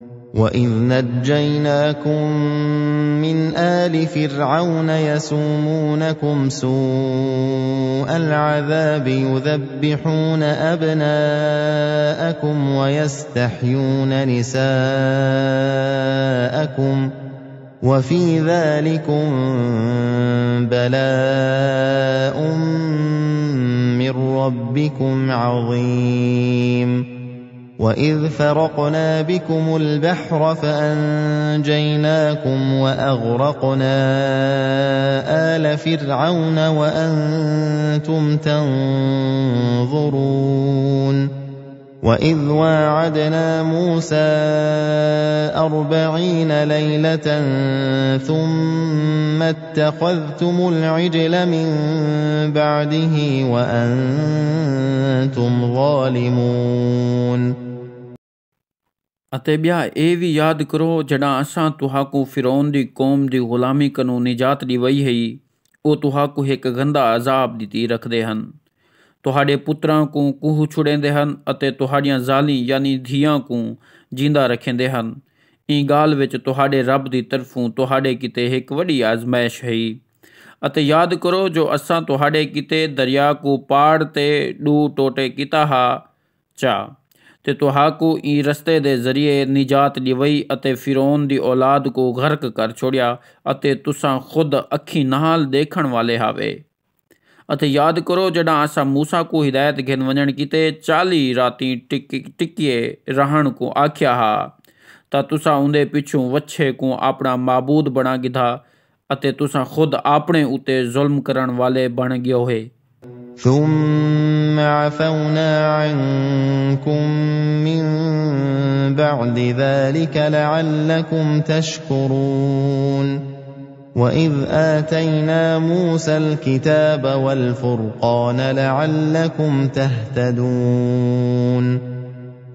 وَإِذْ نَجَّيْنَاكُمْ مِنْ آلِ فِرْعَوْنَ يَسُومُونَكُمْ سُوءَ الْعَذَابِ يُذَبِّحُونَ أَبْنَاءَكُمْ وَيَسْتَحْيُونَ نِسَاءَكُمْ وَفِي ذَلِكُمْ بَلَاءٌ مِّن رَّبِّكُمْ عَظِيمٌ. وَإِذْ فَرَقْنَا بِكُمُ الْبَحْرَ فَأَنجَيْنَاكُمْ وَأَغْرَقْنَا آلَ فِرْعَوْنَ وَأَنتُمْ تَنظُرُونَ وَإِذْ وَاعَدْنَا مُوسَىٰ 40 لَيْلَةً ثُمَّ اتَّخَذْتُمُ الْعِجْلَ مِن بَعْدِهِ وَأَنتُمْ ظَالِمُونَ ਅਤੇ ॿिया ਇਹ ਵੀ यादि करो जॾहिं असां तुहाकू फ़िरौन दी क़ौम दी ग़ुलामी कनू निजात दी वई है ਉਹ तुहाकू एक गंदा अज़ाब दी रखते हैं ਤੁਹਾਡੇ ਪੁੱਤਰਾਂ को ਕੂਹ ਛੁੜेंदे ਹਨ ਅਤੇ ਤੁਹਾਡੀਆਂ ਜ਼ਾਲੀ यानी ਧੀਆਂ को ਜਿੰਦਾ ਰੱਖेंदे ਹਨ ਇਹ ਗੱਲ ਵਿੱਚ ਤੁਹਾਡੇ ਰੱਬ ਦੀ ਤਰਫੋਂ ਤੁਹਾਡੇ ਕਿਤੇ ਇੱਕ ਵੱਡੀ ਆਜ਼ਮਾਇਸ਼ ਹੈ ਅਤੇ याद करो जो असां ਤੁਹਾਡੇ किते दरिया को पाड़ ते डू टोटे किता हा चा ते तुहाकू ई रस्ते दे जरिए निजात दिवई अते फ़िरौन दी औलाद को गर्क कर छोड़िया अते तुसां खुद अखी नाल देखण वाले हावे अते याद करो जॾां असां मूसा को हिदायत घेन वञण किते 40 राती टिकिए रहण को आख्या हा ता तुसां उंदे पिछू वच्छे को अपना माबूद बना गिधा अते तुसां खुद अपने उते जुल्म करण वाले बन गयो है ثُمَّ عَفَوْنَا عَنكُم مِّن بَعْدِ ذَلِكَ لَعَلَّكُمْ تَشْكُرُونَ وَإِذْ آتَيْنَا مُوسَى الْكِتَابَ وَالْفُرْقَانَ لَعَلَّكُمْ تَهْتَدُونَ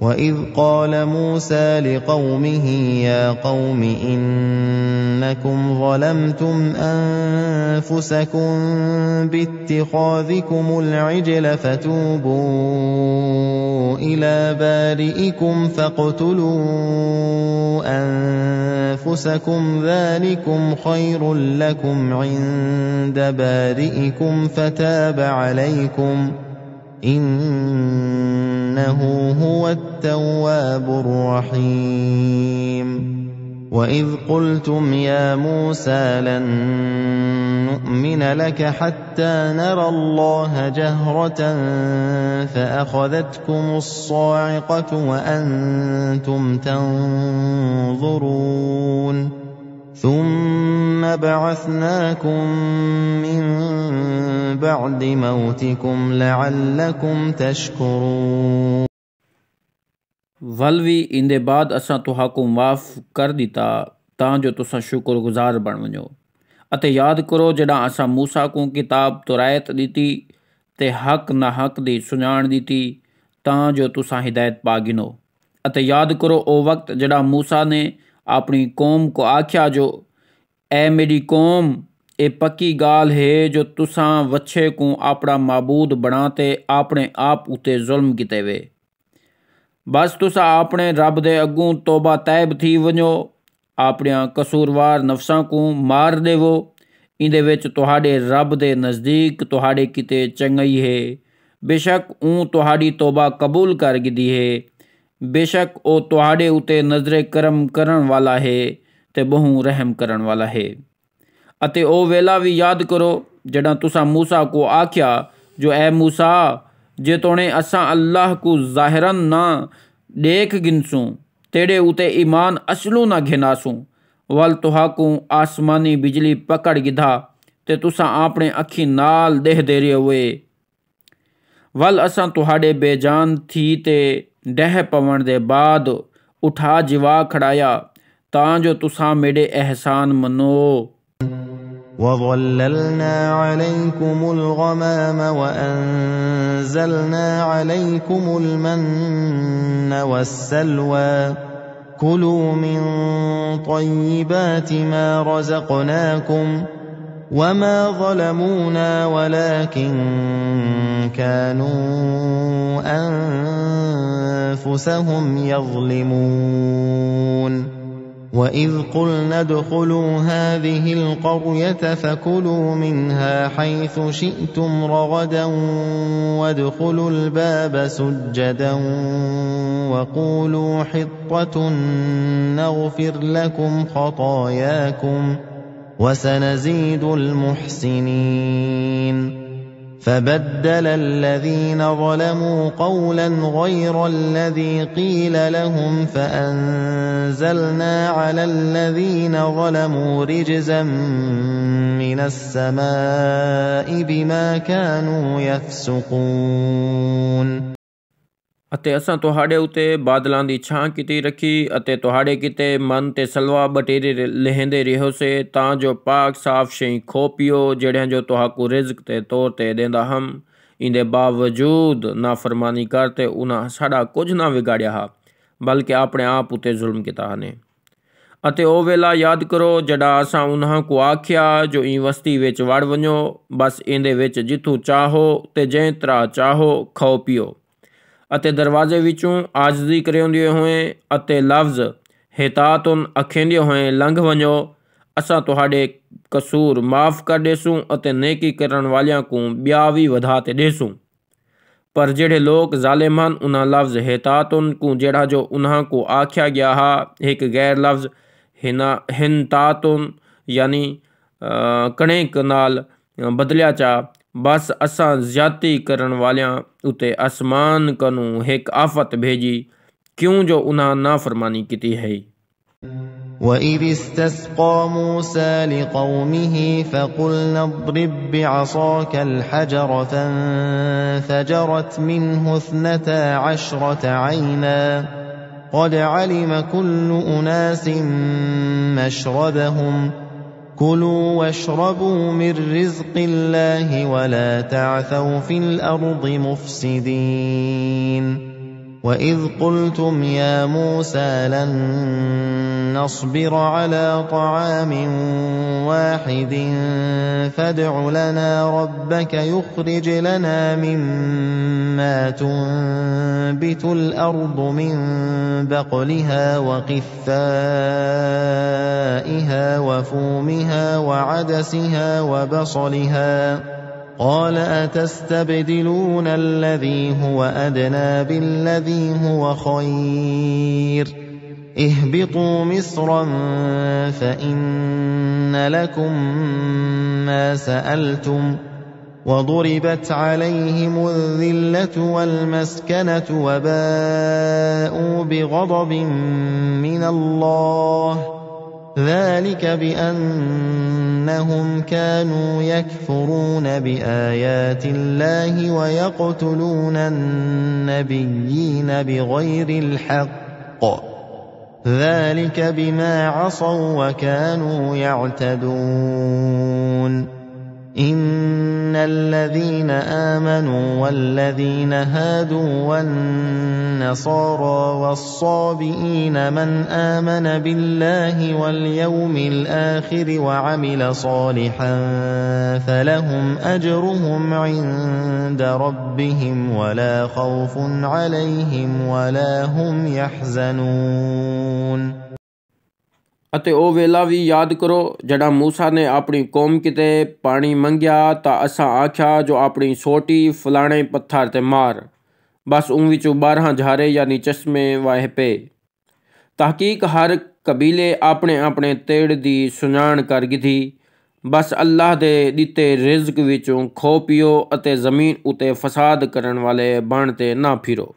وَإِذْ قَالَ مُوسَى لِقَوْمِهِ يَا قَوْمِ إِنَّكُمْ ظَلَمْتُمْ أَنفُسَكُمْ بِاتِّخَاذِكُمُ الْعِجْلَ فَتُوبُوا إِلَى بَارِئِكُمْ فَاقْتُلُوا أَنفُسَكُمْ ذَلِكُمْ خَيْرٌ لَكُمْ عِندَ بَارِئِكُمْ فَتَابَ عَلَيْكُمْ إِنَّهُ هُوَ التَّوَّابُ الرَّحِيمُ وَإِذْ قُلْتُمْ يَا مُوسَى لَن نُّؤْمِنَ لَكَ حَتَّى نَرَى اللَّهَ جَهْرَةً فَأَخَذَتْكُمُ الصَّاعِقَةُ وَأَنتُمْ تَنظُرُونَ ثُمَّ بَعَثْنَاكُم مِّن بَعْدِ مَوْتِكُمْ لَعَلَّكُمْ تَشْكُرُونَ वलवी इंदे बाद असां तुहाकू माफ़ कर दिता तां जो तुसां शुक्रगुज़ार बण वञो अते याद करो जॾां असां मूसा को किताब तुरायत ॾिती ते हक़ ना हक़ दी सुञाण ॾिती तां जो तुसां हिदायत पा गिनो अते याद करो ओ वक्त जॾां मूसा ने अपनी कौम को आख्या जो ए मेरी कौम ए पक्की गाल है जो तुसां वच्छे को अपना माबूद बनाते अपने आप उते जुल्म किते वे बस तुसां अपने रब दे अगों तौबा तैब थी वञो अपनिया कसूरवार नफसां को मार देवो इंदे विच तुहाडे रब दे नज़दीक तुहाडे किते चंगई है बेशक ऊँ तुहाडी तौबा कबूल कर गिदी है बेशक ओ तुहाडे उते नजरे करम करन वाला है ते बहु रहम करन वाला है अते ओ वेला भी याद करो जड़ा तुसा मूसा को आख्या जो ए मूसा जे तोने असा अल्लाह को ज़ाहिरन ना देख गिनसूं तेड़े उते ईमान असलू ना घिनासूं वल तुहाकू आसमानी बिजली पकड़ गिधा ते तुसा अपने अखी नाल देह देरे हुए वल असा तुहाडे बेजान थी ते डह पवन दे बाद उठा जिवा खड़ाया तां जो तुसा मेरे एहसान मनो وَظَلَّلْنَا عَلَيْكُمُ الْغَمَامَ وَأَنزَلْنَا عَلَيْكُمُ الْمَنَّ وَالسَّلْوَىٰ كُلُوا مِن طَيِّبَاتِ مَا رَزَقْنَاكُمْ وَمَا ظَلَمُونَا وَلَكِن كَانُوا أنفسهم يظلمون وإذ قلنا ادخلوا هذه القرية فكلوا منها حيث شئتم رغدا وادخلوا الباب سجدا وقولوا حطة نغفر لكم خطاياكم وسنزيد المحسنين فبدل الذين ظلموا قولا غير الذي قيل لهم فأنزلنا على الذين ظلموا رجزا من السماء بما كانوا يفسقون ਅਤੇ ਅਸਾਂ ਤੁਹਾਡੇ ਉੱਤੇ ਬਾਦਲਾਂ ਦੀ ਛਾਂ ਕੀਤੀ ਰੱਖੀ ਅਤੇ ਤੁਹਾਡੇ ਕਿਤੇ ਮਨ ਤੇ ਸਲਵਾ ਬਟੇਰੇ ਲਹਿੰਦੇ ਰਹੋ ਸੇ ਤਾਂ ਜੋ ਪਾਕ ਸਾਫ ਸ਼ਈ ਖੋ ਪੀਓ ਜਿਹੜਿਆਂ ਜੋ ਤੁਹਾਨੂੰ ਰਿਜ਼ਕ ਦੇ ਤੌਰ ਤੇ ਦਿੰਦਾ ਹਮ ਇਹਦੇ ਬਾਵਜੂਦ ਨਾਫਰਮਾਨੀ ਕਰਤੇ ਉਹਨਾਂ ਸਾਡਾ ਕੁਝ ਨਾ ਵਿਗਾੜਿਆ ਹਾ ਬਲਕਿ ਆਪਣੇ ਆਪ ਉੱਤੇ ਜ਼ੁਲਮ ਕੀਤਾ ਨੇ ਅਤੇ ਉਹ ਵੇਲਾ ਯਾਦ ਕਰੋ ਜਿਹੜਾ ਅਸਾਂ ਉਹਨਾਂ ਕੋ ਆਖਿਆ ਜੋ ਇਹ ਵਸਤੀ ਵਿੱਚ ਵੜ ਵञो ਬਸ ਇਹਦੇ ਵਿੱਚ ਜਿੱਥੋਂ ਚਾਹੋ ਤੇ ਜਿਹ ਤਰ੍ਹਾਂ ਚਾਹੋ ਖਾਓ ਪੀਓ ਅਤੇ ਦਰਵਾਜ਼ੇ ਵਿੱਚੋਂ ਆਜਜ਼ੀ ਕਰਾਉਂਦੇ ਹੋਏ ਅਤੇ ਲਫ਼ਜ਼ ਹਿਤਾਤੁਨ ਆਖੇਂਦੇ ਹੋਏ ਲੰਘ ਵञो ਅਸਾਂ ਤੁਹਾਡੇ ਕਸੂਰ ਮਾफ़ ਕਰ ਦੇਸੂੰ ਅਤੇ ਨੇਕੀ ਕਰਨ ਵਾਲਿਆਂ ਕੋ ॿिया ਵੀ ਵਧਾ ਤੇ ਦੇਸੂੰ ਪਰ ਜਿਹੜੇ ਲੋਕ ਜ਼ਾਲਿਮ ਹਨ ਉਹਨਾਂ ਲਫ਼ਜ਼ ਹਿਤਾਤੁਨ ਕੋ ਜਿਹੜਾ ਜੋ ਉਹਨਾਂ ਕੋ ਆਖਿਆ ਗਿਆ ਹਾ ਇੱਕ ਗੈਰ ਲਫ਼ਜ਼ ਹਿੰਤਾਤੁਨ यानी ਕਣੇਕ ਨਾਲ ਬਦਲਿਆ ਚਾ बस असां ज़्यादती करण वालियां उते आसमान कनू एक आफत भेजी क्यों जो उन्हां नाफरमानी की है وإذ استسقى موسى لقومه فقلنا اضرب بعصاك الحجر فانفجرت منه 12 عينا قد علم كل أناس مشربهم كلوا واشربوا من رزق الله ولا تعثوا في الأرض مفسدين وإذ قلتم يا موسى لن نصبر على طعام واحد فادع لنا ربك يخرج لنا مما تنبت الأرض من بقلها وقثائها وفومها وعدسها وبصلها قال أتستبدلون الذي هو أدنى بالذي هو خير اهبطوا مصرا فإن لكم ما سألتم وضربت عليهم الذلة والمسكنة وباءوا بغضب من الله ذلك بأنهم كانوا يكفرون بآيات الله ويقتلون النبيين بغير الحق ذلك بما عصوا وكانوا يعتدون إن الذين آمنوا والذين هادوا والنصارى والصابئين من آمن بالله واليوم الآخر وعمل صالحا فلهم أجرهم عند ربهم ولا خوف عليهم ولا هم يحزنون ਅਤੇ ਉਹ ਵੇਲਾ ਵੀ ਯਾਦ ਕਰੋ ਜਿਹੜਾ ਮੂਸਾ ਨੇ ਆਪਣੀ ਕੌਮ ਕਿਤੇ ਪਾਣੀ ਮੰਗਿਆ ਤਾਂ ਅਸਾਂ ਆਖਿਆ ਜੋ ਆਪਣੀ ਸੋਟੀ ਫਲਾਣੇ ਪੱਥਰ ਤੇ ਮਾਰ ਬਸ ਉਨ ਵਿੱਚੋਂ 12 ਝਾਰੇ ਯਾਨੀ ਚਸ਼ਮੇ ਵਾਹ ਪਏ ਤਹਕੀਕ ਹਰ ਕਬੀਲੇ ਆਪਣੇ ਆਪਣੇ ਤੇੜ ਦੀ ਸੁਣਾਣ ਕਰ ਗਿਥੀ ਬਸ ਅੱਲਾਹ ਦੇ ਦਿੱਤੇ ਰਿਜ਼ਕ ਵਿੱਚੋਂ ਖੋ ਪੀਓ ਅਤੇ ਜ਼ਮੀਨ ਉਤੇ ਫਸਾਦ ਕਰਨ ਵਾਲੇ ਬਣ ਤੇ ਨਾ ਫਿਰੋ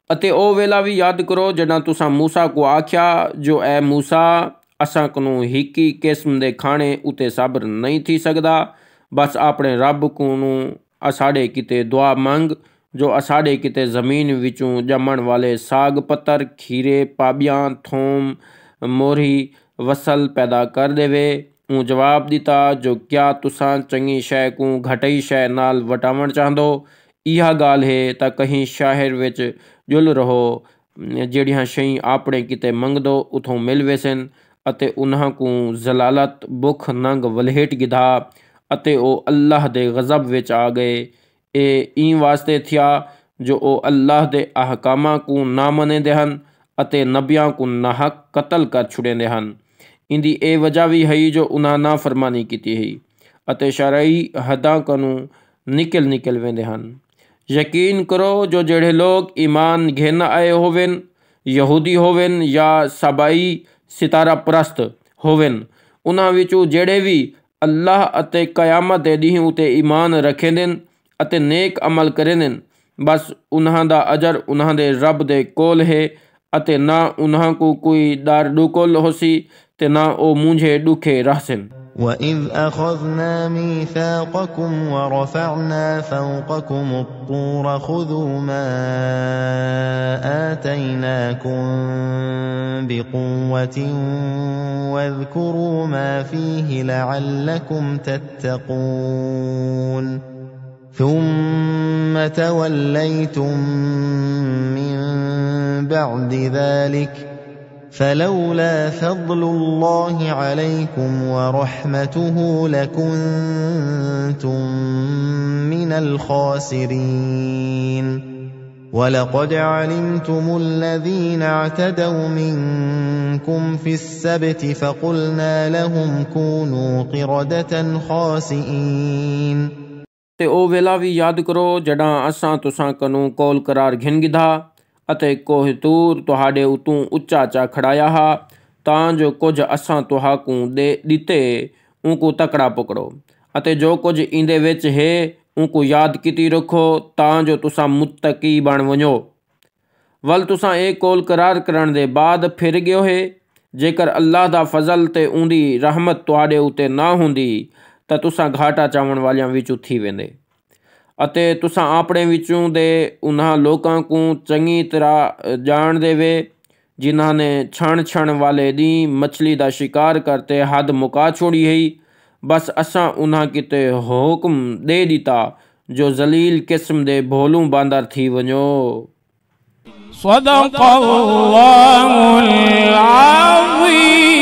ਅਤੇ ਉਹ ਵੇਲਾ ਵੀ ਯਾਦ ਕਰੋ ਜਦੋਂ ਤੁਸਾਂ ਮੂਸਾ ਕੋ ਆਖਿਆ ਜੋ ਐ ਮੂਸਾ ਅਸਾਂ ਕੋਲੋਂ ਹਿੱਕੀ ਕਿਸਮ ਦੇ ਖਾਣੇ ਉਤੇ ਸਬਰ ਨਹੀਂ ਥੀ ਸਕਦਾ ਬਸ ਆਪਣੇ ਰੱਬ ਕੋਲੋਂ ਅਸਾਡੇ ਕਿਤੇ ਦੁਆ ਮੰਗ ਜੋ ਅਸਾਡੇ ਕਿਤੇ ਜ਼ਮੀਨ ਵਿੱਚੋਂ ਜੰਮਣ ਵਾਲੇ ਸਾਗ ਪੱਤਰ ਖੀਰੇ ਪਾਬੀਆਂ ਥੋਮ ਮੋਰੀ ਵਸਲ ਪੈਦਾ ਕਰ ਦੇਵੇ ਉਹ ਜਵਾਬ ਦਿੱਤਾ ਜੋ ਕਿਆ ਤੁਸਾਂ ਚੰਗੀ ਸ਼ੈ ਕੋ ਘਟਈ ਸ਼ੈ ਨਾਲ ਵਟਾਵਣ ਚਾਹੁੰਦੋ इहा ॻाल्हि है त कहीं शहर विच जुल रहो ਜਿਹੜੀਆਂ ਸ਼ਈ ਆਪਣੇ ਕਿਤੇ ਮੰਗਦੋ ਉਥੋਂ ਮਿਲ ਵੇਸਨ ਅਤੇ ਉਹਨਾਂ ਕੋ ਜ਼ਲਾਲਤ ਭੁੱਖ ਨੰਗ ਵਲਹੇਟ ਗਿਧਾ ਅਤੇ ਉਹ ਅੱਲਾਹ ਦੇ ਗਜ਼ਬ ਵਿੱਚ ਆ ਗਏ ਇਹ ਵਾਸਤੇ ਥਿਆ जो ओ अल्लाह दे अहकामां को ना मनेंदे हन ਅਤੇ ਨਬੀਆਂ को नाहक कतल कर छुड़ेंदे ਹਨ। इंदी ए वजह भी है जो उन्हें ना फरमानी की है ਅਤੇ शरई हदां कनू निकल वेंदे ਹਨ। यकीन करो जो जेड़े लोग ईमान घेन आए होवेन, यहूदी होवेन या सबाई सितारा परस्त होवेन, उन्हां विचों जेड़े भी अल्लाह ਅਤੇ कयामत दे ॾींहुं उते ईमान रखेंदे ਅਤੇ नेक अमल करेंदे, बस उन्हां दा अजर उन्हां दे रब दे कोल है ਅਤੇ ना उन्हां को कोई डर डुकोल होसी ते ना ओ मुंझे दुखे रहसन। وَإِذْ أَخَذْنَا مِيثَاقَكُمْ وَرَفَعْنَا فَوْقَكُمُ الطُّورَ خُذُوا مَا آتَيْنَاكُمْ بِقُوَّةٍ وَاذْكُرُوا مَا فِيهِ لَعَلَّكُمْ تَتَّقُونَ ثُمَّ تَوَلَّيْتُمْ مِنْ بعد ذلك فلولا فضل الله عليكم ورحمته لكنتم من الخاسرين ولقد علمتم الذين اعتدوا منكم في السبت فقلنا لهم كونوا قردة خاسئين। ते ओ वेला भी याद करो जॾां असां तुसां कनू कौल करार घिन गिधा ਅਤੇ कोह तूर तुहाडे उतों उच्चा चा खड़ाया हा तां जो कुछ असां तुहाकू दे दिते उनको तकड़ा पकड़ो ਅਤੇ जो कुछ इंदे विच है उनको याद कीती रखो तां जो तुसां मुत्तकी बण वञो। वल तुसां एक कौल करार करण दे बाद फिर गयो है, जेकर अल्लाह दा फजल ते उंदी रहमत तुहाडे उते ना हुंदी तां तुसां घाटा चावण वालियां विचों थी वेंदे ਅਤੇ तुसां ਆਪਣੇ ਵਿੱਚੋਂ ਦੇ ਉਹਨਾਂ ਲੋਕਾਂ को चंगी तरह जान देवे जिन्हां ने छण वाले दी मछली दा शिकार करते हद मुका छोड़ी है, बस असां उन्हां किते हुक्म दे दिता जो जलील किस्म दे भोलू बांदर थी वञो। सदक़ल्लाहुल अज़ीम।